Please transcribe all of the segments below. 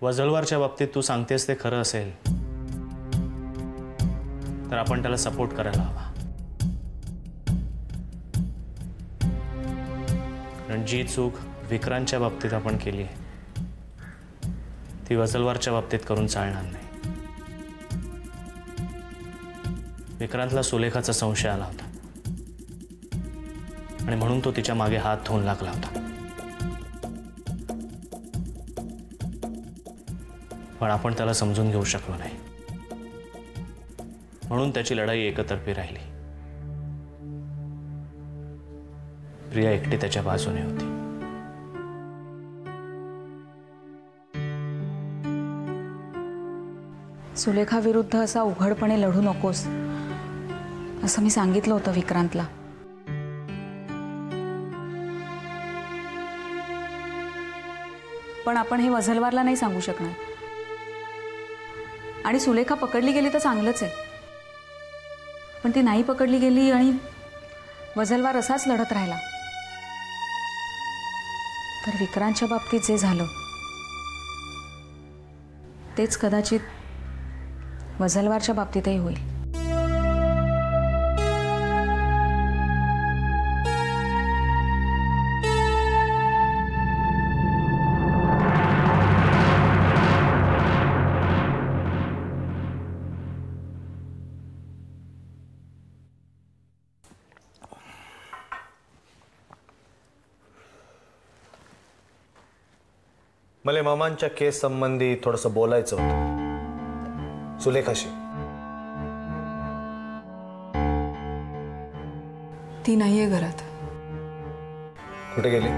वजलवारच्या बाबतीत तू सांगतेस ते खरं असेल तर आपण त्याला सपोर्ट करायला हवा, कारण जी चूक विक्रांतच्या बाबतीत आपण केली आहे ती वजलवारच्या बाबतीत करून चालणार नाही. विक्रांतला सुलेखाचा संशय आला होता आणि म्हणून तो तिच्या मागे हात धुवून लागला होता. पण आपण त्याला समजून घेऊ शकलो नाही, म्हणून त्याची लढाई एकतर्फी राहिली. प्रिया एकटी त्याच्या बाजूने होती. सुलेखा विरुद्ध असा उघडपणे लढू नकोस असं मी सांगितलं होतं विक्रांतला. पण आपण हे वझलवारला नाही सांगू शकणार. आणि सुलेखा पकडली गेली तर चांगलंच आहे, पण ती नाही पकडली गेली आणि वझलवार असाच लढत राहिला तर विक्रांतच्या बाबतीत जे झालं तेच कदाचित वझलवारच्या बाबतीतही होईल. मला मामांच्या केस संबंधी थोडंसं बोलायचं होतं सुलेखाशी. ती नाहीये घरात. कुठे गेली?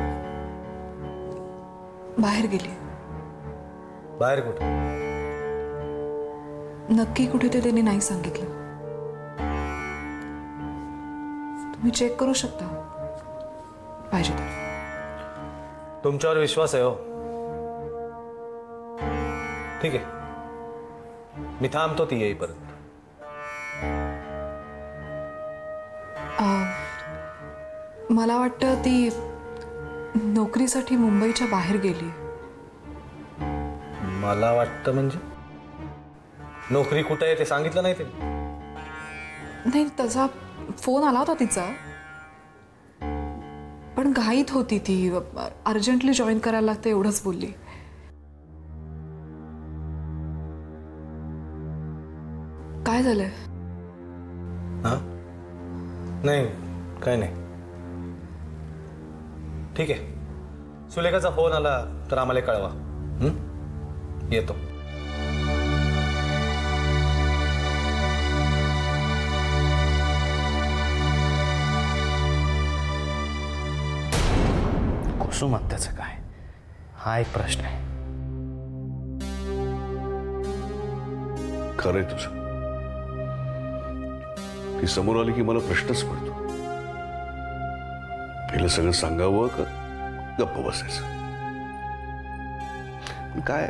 बाहेर गेली. बाहेर कुठे? नक्की कुठे ते त्यांनी नाही सांगितलं. तुम्ही चेक करू शकता पाहिजे तर. तुमच्यावर विश्वास आहे हो. ठीक आहे, मी थांबतो ती येईपर्यंत. मला वाटतं ती नोकरीसाठी मुंबईच्या बाहेर गेली. मला वाटतं म्हणजे नोकरी कुठे आहे ते सांगितलं नाही ते? नाही, त्याचा फोन आला होता तिचा, पण घाईत होती ती. अर्जंटली जॉईन करायला लागतं एवढंच बोलली. काय झालंय? हा, नाही काय नाही. ठीक आहे, सुलेखाचा फोन आला तर आम्हाला कळवा. येतो. कुसुम आत्याचं काय, हा एक प्रश्न आहे. खरंय तुझं. ती समोर आली की मला प्रश्नच पडतो, पहिलं सगळं सांगावं का गप्प बसायचं. काय,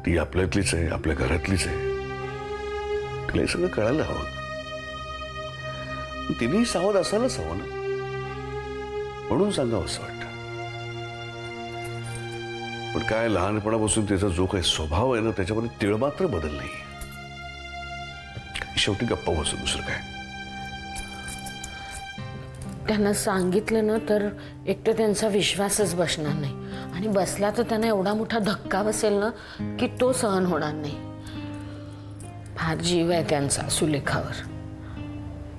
ती आपल्यातलीच आहे, आपल्या घरातलीच आहे, तिला हे सगळं कळायला हवं. तिनेही सावध असायलाच हवं ना, म्हणून सांगावं असं वाटतं. पण काय, लहानपणापासून त्याचा जो काही स्वभाव आहे ना त्याच्यामध्ये तीळ मात्र बदल नाही. शेवटी गप्पा बसू, दुसरं काय. त्यांना सांगितलं ना तर एक तर त्यांचा विश्वासच बसणार नाही, आणि बसला तर त्यांना एवढा मोठा धक्का बसेल ना की तो सहन होणार नाही. फार जीव आहे त्यांचा सुलेखावर,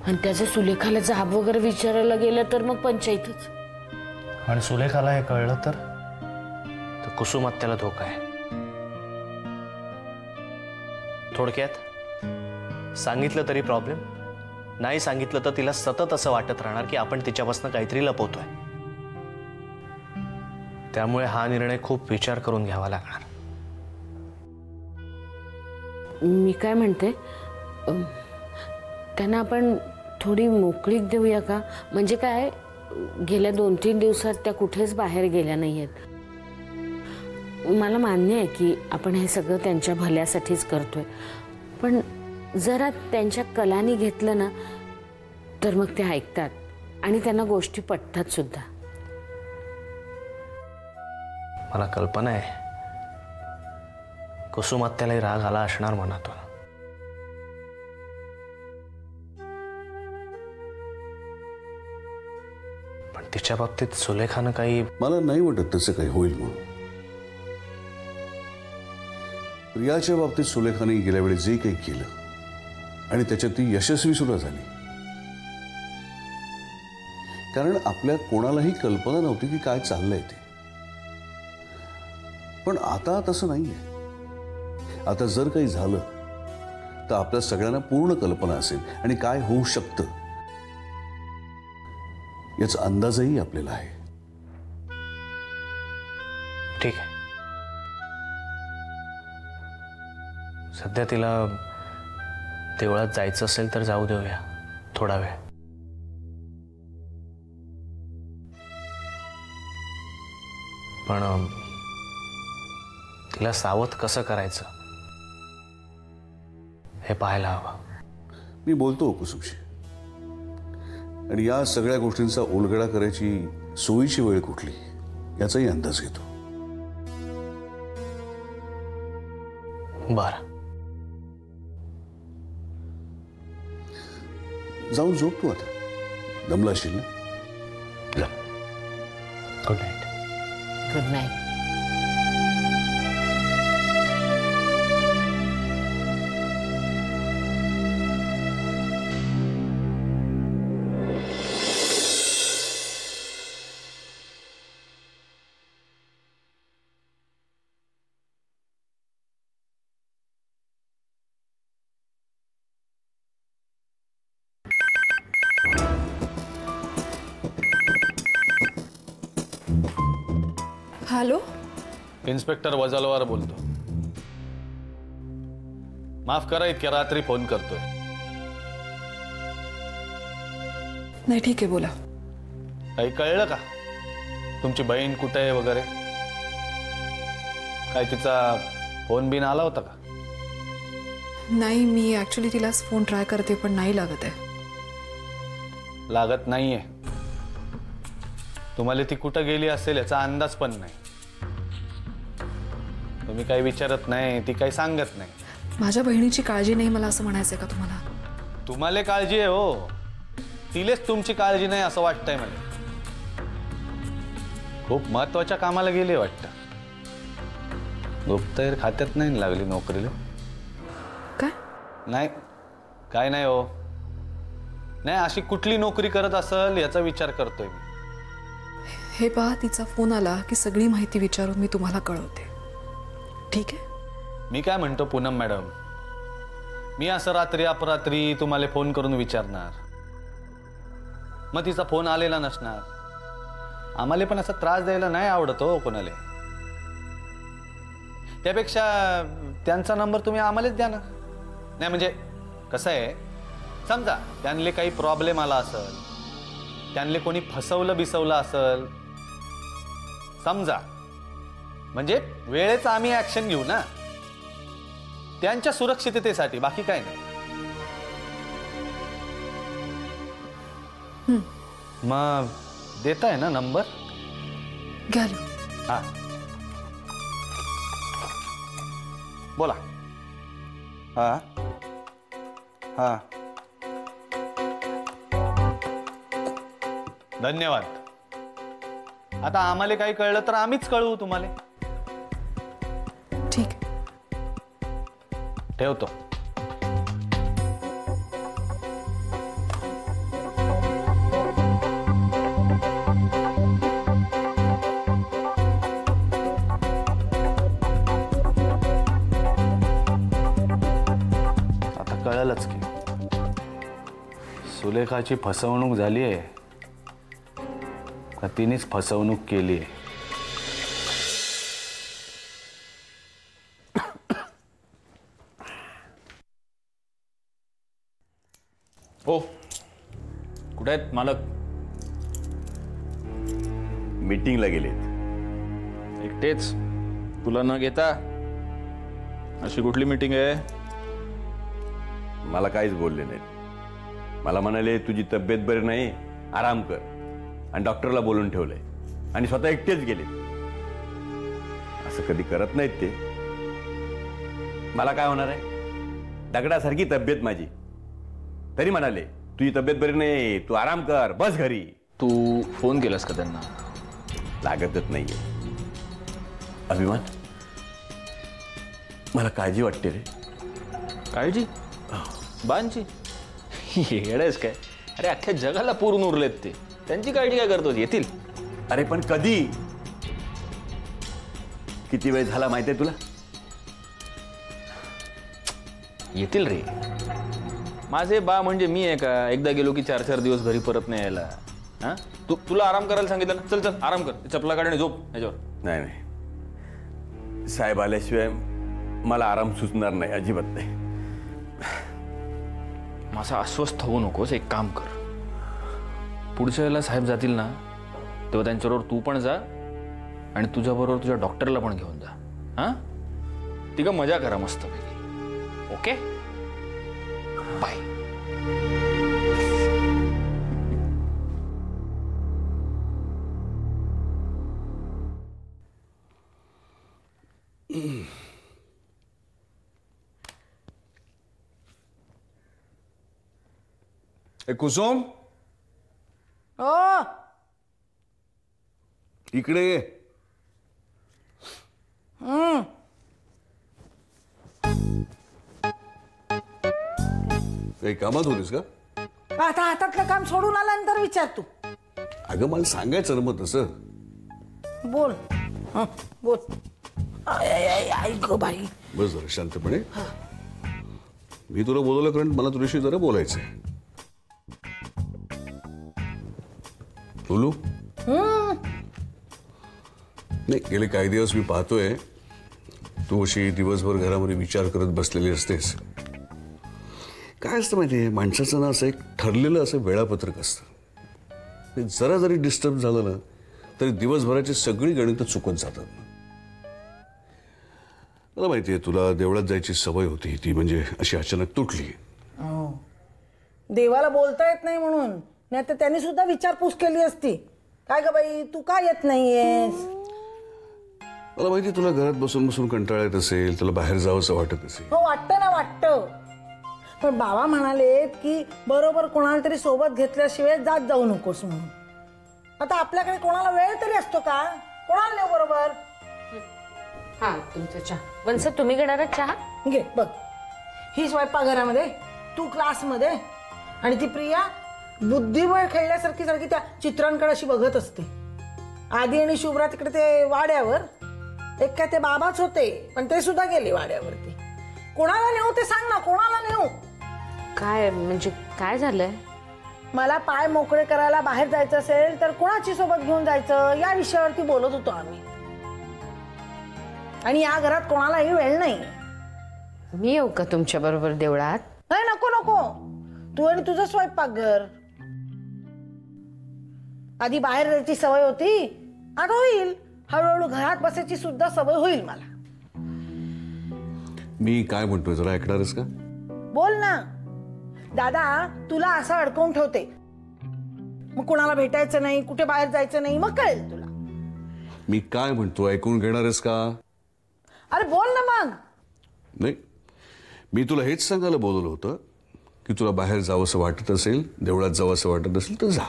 आणि त्याचं सुलेखाला जाब वगैरे विचारायला गेलं तर मग पंचायतच. आणि सुलेखाला हे कळलं तर कुसुम आत्याला धोका आहे. थोडक्यात सांगितलं तरी प्रॉब्लेम, नाही सांगितलं तर तिला सतत असं वाटत राहणार की आपण तिच्यापासून काहीतरी लपवतोय. त्यामुळे हा निर्णय खूप विचार करून घ्यावा लागणार. मी काय म्हणते, त्यांना आपण थोडी मोकळीक देऊया का? म्हणजे काय, गेल्या 2-3 दिवसात त्या कुठेच बाहेर गेल्या नाहीयेत. मला मान्य आहे की आपण हे सगळं त्यांच्या भल्यासाठीच करतोय, पण जरा त्यांच्या कलानी घेतलं ना तर मग ते ऐकतात आणि त्यांना गोष्टी पटतात सुद्धा. मला कल्पना आहे कुसुमात्यालाही राग आला असणार मनातून. पण तिच्या बाबतीत सुलेखानं काही. मला नाही वाटत तसं काही होईल म्हणून. प्रियाच्या बाबतीत सुलेखाने गेल्या वेळी जे काही केलं आणि त्याच्यात ती यशस्वी सुद्धा झाली, कारण आपल्या कोणालाही कल्पना नव्हती की काय चाललंय ते. पण आता तसं नाहीये. आता जर काही झालं तर आपल्या सगळ्यांना पूर्ण कल्पना असेल आणि काय होऊ शकतं याचा अंदाजही आपल्याला आहे. ठीक आहे, सध्या तिला देवळात जायचं असेल तर जाऊ देऊया थोडा वेळ. पण तिला सावध कसं करायचं हे पाहायला हवं. मी बोलतो कुसुमशी, आणि या सगळ्या गोष्टींचा उलगडा करायची सोयीची वेळ कुठली याचाही अंदाज घेतो. बरं, जाऊन झोप तू आता, दमला असशील ना. जा. Good night. Good night. Hello, inspector Wajalwar बोलतो. माफ करा, इतक्या रात्री फोन करतोय. नाही ठीक आहे, बोला. काही कळलं का? तुमची बहीण कुठे आहे वगैरे? काय तिचा फोन बिन आला होता का? नाही, मी ॲक्च्युली तिलाच फोन ट्राय करते पण नाही लागत आहे. लागत नाहीये. तुम्हाला ती कुठं गेली असेल याचा अंदाज पण नाही. तुम्ही काही विचारत नाही, ती काही सांगत नाही. माझ्या बहिणीची काळजी नाही मला असं म्हणायचंय का तुम्हाला? तुम्हाला काळजी आहे हो, तिलेच तुमची काळजी नाही असं वाटतंय मला. खूप महत्वाच्या कामाला गेली वाटतं. गुप्तहेर खात्यात नाही लागली नोकरीला? काय? नाही, काय नाही हो. नाही, अशी कुठली नोकरी करत असेल याचा विचार करतोय मी. हे पहा, तिचा फोन आला की सगळी माहिती विचारून मी तुम्हाला कळवते, ठीक आहे? मी काय म्हणतो पूनम मॅडम, मी असं रात्री अपरात्री तुम्हाला फोन करून विचारणार, मग तिचा फोन आलेला नसणार. आम्हाला पण असा त्रास द्यायला नाही आवडत हो कोणाला. त्यापेक्षा त्यांचा नंबर तुम्ही आम्हालाच द्या ना. नाही म्हणजे कसं आहे, समजा त्यांना काही प्रॉब्लेम आला असेल, त्यांना कोणी फसवलं बिसवलं असेल समजा, म्हणजे वेळेच आम्ही ऍक्शन घेऊ ना त्यांच्या सुरक्षिततेसाठी, बाकी काय नाही. मग देताय ना नंबर? घ्या. हा, बोला. हा हा, धन्यवाद. आता आम्हाला काही कळलं तर आम्हीच कळवू तुम्हाला. ठीक आहे, ठेवतो. आता कळलंच की सुलेखाची फसवणूक झाली आहे का तिनेच फसवणूक केली आहे. हो, कुठे आहेत मालक? मीटिंगला गेलेत. एकटेच? तुला न घेता? अशी कुठली मीटिंग आहे? मला काहीच बोलले नाहीत. मला म्हणाले तुझी तब्येत बरी नाही, आराम कर, आणि डॉक्टरला बोलून ठेवलंय, आणि स्वतः एकटेच गेले. असं कधी करत नाहीत ते. मला काय होणार आहे? दगडासारखी तब्येत माझी. तरी म्हणाले तुझी तब्येत बरी नाही, तू आराम कर, बस घरी. तू फोन केलास का त्यांना? लागतच नाहीये. अभिमान, मला काळजी वाटते रे. काळजी? बांची येडच काय? अरे अख्ख्या जगाला पुरून उरलेत ते, त्यांची काळजी काय करतोस? येतील. अरे पण कधी? किती वेळ झाला माहितीये तुला? येतील रे. माझे बा म्हणजे मी आहे का? एकदा गेलो की 4-4 दिवस घरी परत नाही यायला. हा, तुला आराम करायला सांगितलं ना? चल चल आराम कर, चपला काढ आणि झोप ह्याच्यावर. नाही नाही, साहेब आल्याशिवाय मला आराम सुचणार नाही, अजिबात नाही. माझा अस्वस्थ होऊ नकोस. एक काम कर, पुढच्या वेळेला साहेब जातील ना तेव्हा त्यांच्याबरोबर तू पण जा आणि तुझ्याबरोबर तुझ्या डॉक्टरला पण घेऊन जा. हा, ती का मजा करा मस्तपैकी. Okay, bye. कुसुम, इकडे ये. काही कामात होतीस का? आता हातातलं काम सोडून आल्यानंतर विचार तू. अगं मला सांगायचं ना मग तसं. बोल. बोल. ऐक बाई. बस जरा शांतपणे. मी तुला बोलवलं कारण मला तुझ्याशी जरा बोलायचंय. बोलू? नाही, गेले काही दिवस मी पाहतोय तू अशी दिवसभर घरामध्ये विचार करत बसलेली असतेस. काय असतं माहितीये, माणसाचं ना असं एक ठरलेलं असं वेळापत्रक असतं. जरा जरी डिस्टर्ब झालं ना तरी दिवसभराची सगळी गणितं चुकत जातात. मला माहितीये तुला देवळात जायची सवय होती, ती म्हणजे अशी अचानक तुटली. देवाला बोलता येत नाही म्हणून, नाही तर त्यांनी सुद्धा विचारपूस केली असती. काय ग बाई, तू का येत नाहीयेस? मला माहिती तुला घरात बसून बसून कंटाळा येत असेल, तुला बाहेर जावंसं वाटत असेल. हो, वाटतं ना, वाटतं. पण बाबा म्हणाले की बरोबर कोणाला तरी सोबत घेतल्याशिवाय जात जाऊ नकोस म्हणून. आता आपल्याकडे कोणाला वेळ तरी असतो का? कोणाला नेऊ बरोबर? हा, तुमचा चहा. वंस, तुम्ही घेणार चहा? घे. बघ, ही स्वयंपाकघरामध्ये, तू क्लासमध्ये, आणि ती प्रिया बुद्धिबळ खेळल्यासारखी सारखी त्या चित्रांकडे अशी बघत असते. आदी आणि शुभ्रा तिकडे ते वाड्यावर. एक काय ते बाबाच होते, पण ते सुद्धा गेले वाड्यावरती. कोणाला नेऊ ते सांग ना, कोणाला नेऊ? काय म्हणजे काय झालंय? मला पाय मोकळे करायला बाहेर जायचं असेल तर कोणाची सोबत घेऊन जायचं या विषयावरती बोलत होतो आम्ही. आणि या घरात कोणालाही वेळ नाही. मी येऊ का तुमच्या बरोबर देवळात? नाही, नको नको. तू आणि तुझं स्वयंपाकघर. आधी बाहेर जायची सवय होती, आता होईल. हळूहळू घरात बसायची सुद्धा सवय होईल मला. मी काय म्हणतोय जरा ऐकणारच का? बोल ना. दादा तुला असं अडकवून ठेवते, मग कुणाला भेटायचं नाही, कुठे बाहेर जायचं नाही, मग कळेल तुला. मी काय म्हणतो ऐकून घेणारच का? अरे बोल ना मग. नाही, मी तुला हेच सांगायला बोलवलं होतं की तुला बाहेर जावंसं वाटत असेल, देवळात जावंसं वाटत असेल तर जा.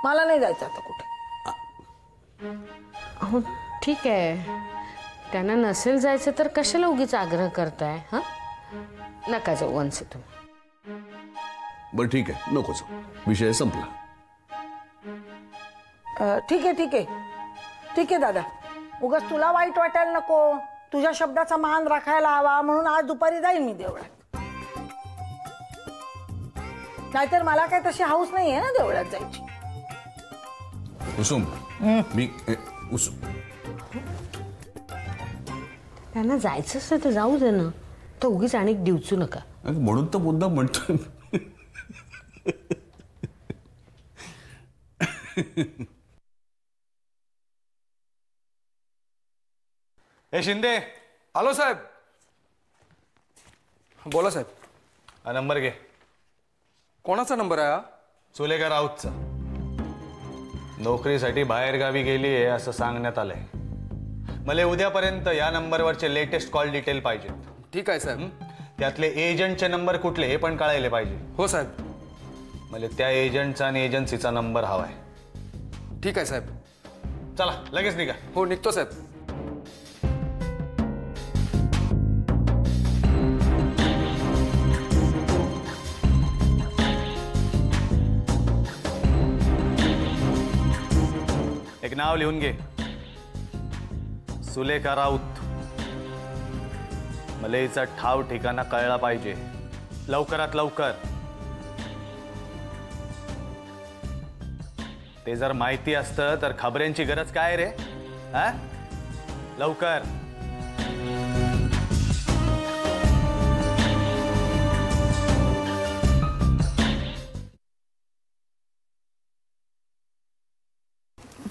मला नाही जायचं आता कुठे. हो, ठीक आहे. त्यांना नसेल जायचं तर कशाला उगीच आग्रह करताय? हा, नका जाऊ वंस तुम्ही. बरं ठीक आहे, नको जाऊ, विषय संपला. ठीक आहे, ठीक आहे, ठीक आहे दादा. उगाच तुला वाईट वाटायला नको. तुझ्या शब्दाचा मान राखायला हवा म्हणून आज दुपारी जाईल मी देवळात. नाहीतर मला काय तशी हाऊस नाहीये ना देवळात जायची. कुसुम, मी कुसुम, त्यांना जायचं असेल तर जाऊ दे ना. तर उगीच आणि दिवचू नका. म्हणून तर मुद्दा म्हणतोय. हे शिंदे. आलो साहेब. बोला साहेब. हा नंबर घे. कोणाचा नंबर आहे हा? सुलेखा राऊतचा. नोकरीसाठी बाहेर गावी गेली आहे असं सांगण्यात आलंय. मला उद्यापर्यंत या नंबरवरचे लेटेस्ट कॉल डिटेल पाहिजेत. ठीक आहे साहेब. त्यातले एजंटचे नंबर कुठले हे पण कळायला पाहिजे. हो साहेब. मला त्या एजंटचा आणि एजन्सीचा नंबर हवाय. ठीक आहे साहेब. चला लगेच निघा. हो निघतो साहेब. एक नाव लिहून घे. सुलेखा राऊत. मला हिचा ठाव ठिकाणा कळला पाहिजे लवकरात लवकर. ते जर माहिती असतं तर खबऱ्यांची गरज काय रे? हा लवकर.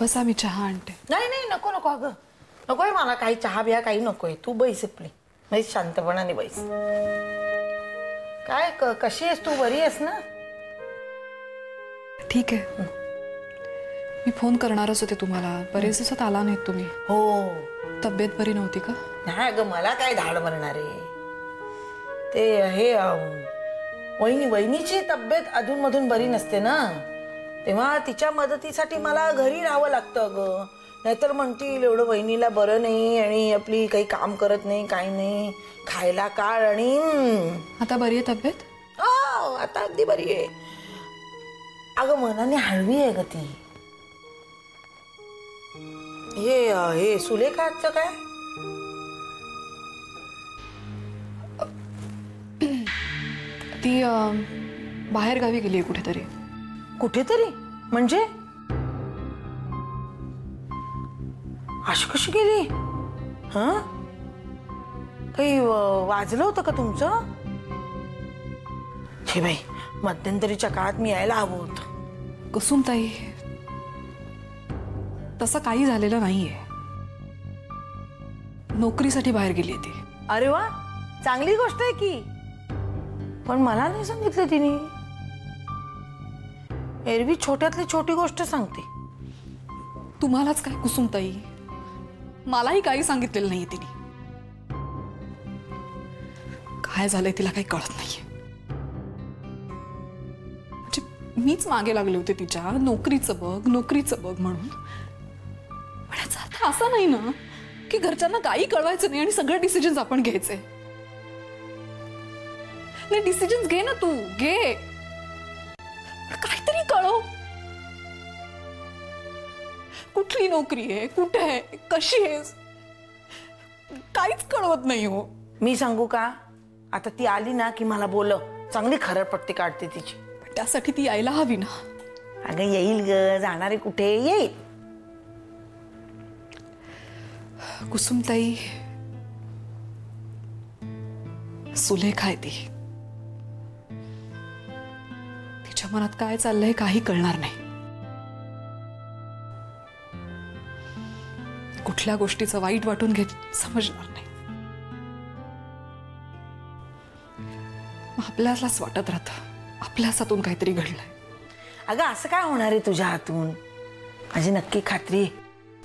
बसा मी चहा आणते. नाही नाही नको नको अगं नकोय मला काही चहा बिया काही नकोय. तू बैस आपली बैस शांतपणाने बैस. काय कशी आहेस तू? बरी आहेस ना? ठीक आहे. मी फोन करणारच होते तुम्हाला. बरेच दिवसात आला नाहीत तुम्ही. हो. तब्येत बरी नव्हती का? नाही अगं मला काय धाड भरणार आहे. ते हे वहिनीची तब्येत अधूनमधून बरी नसते ना, तेव्हा तिच्या मदतीसाठी मला घरी राहावं लागतं अगं. नाहीतर म्हणतील एवढं वहिनीला बरं नाही आणि आपली काही काम करत नाही काही नाही. खायला काळ आणि आता बरी आहे तब्येत? हो आता अगदी बरी आहे. अगं मनाने हळवी आहे ग ती. हे सुलेखाचं काय? ती बाहेर गावी गेली कुठेतरी. कुठेतरी म्हणजे अशी कशी गेली? हा काही वाजलं होतं का तुमचं? हे बाई मध्यंतरीच्या काळात मी यायला हवं होतं. कुसुमताई तसं काही झालेलं नाहीये. नोकरीसाठी बाहेर गेली ती. अरे वा चांगली गोष्ट आहे की. पण मला नाही सांगितलं तिने. एरवी छोट्यातली छोटी गोष्ट सांगते. तुम्हालाच काय कुसुमताई, मलाही काही सांगितलेलं नाहीये तिने. काय झालंय तिला काही कळत नाहीये. म्हणजे मीच मागे लागले होते तिच्या नोकरीचं बघ म्हणून. पण याचा अर्थ असा नाही ना की घरच्यांना काही कळवायचं नाही आणि सगळे डिसिजन्स आपण घ्यायचे. नाही डिसिजन्स घे ना तू घे. काहीतरी कळव. कुठली नोकरी आहे, कुठे आहे, कशी आहेस, काहीच कळवत नाही हो. मी सांगू का? आता ती आली ना की मला बोलव. चांगली खरडपट्टी काढते तिची. त्यासाठी ती यायला हवी ना. अगं येईल ग. जाणारे कुठे येईल. कुसुमताई सुलेखा आहे ती. तिच्या मनात काय चाललंय काही कळणार नाही. कुठल्या गोष्टीचं वाईट वाटून घेत समजणार नाही. आपल्यालाच वाटत राहतं आपल्याच हातून काहीतरी घडलंय. अगं असं काय होणार आहे तुझ्या हातून? माझी नक्की खात्री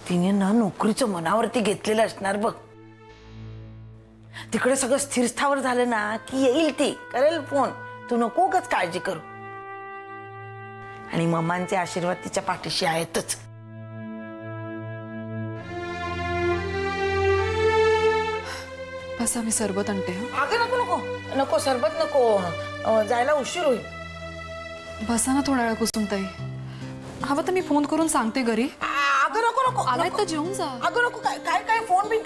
तिने ना नोकरीचं मनावरती घेतलेलं असणार बघ. तिकडे सगळं स्थिरस्थावर झालं ना की येईल ती, करेल फोन. तू नको उगाच काळजी करू. आणि मम्मांचे आशीर्वाद तिच्या पाठीशी आहेतच. बस आम्ही सरबत आणते. अगं नको नको नको सरबत नको. जायला उशीर होईल. बसा ना थोडा वेळ कुसुमताई. हवं तर मी फोन करून सांगते घरी. अगं नको नको आलाय तर जेवून जा. अगं नको काय काय काय फोन बिन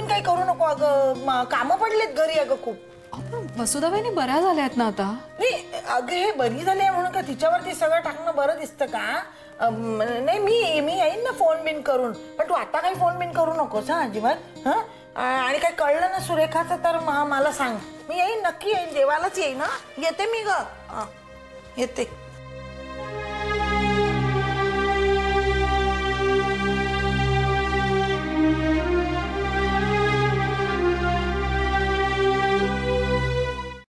काही करू नको. अगं कामं पडलेत घरी अगं खूप. पण वसुधाबाईंनी बऱ्या झाल्या आहेत ना आता. नाही अगं हे बरी झाली आहे म्हणून का तिच्यावरती सगळं टाकणं बरं दिसतं का? नाही मी येईन ना फोन बिन करून. पण तू आता काही फोन बिन करू नकोस हा अजिबात. हा आणि काही कळलं ना सुरेखाचं तर मला सांग. मी येईन नक्की येईन. देवालाच येईन. हा येते मी ग. येते.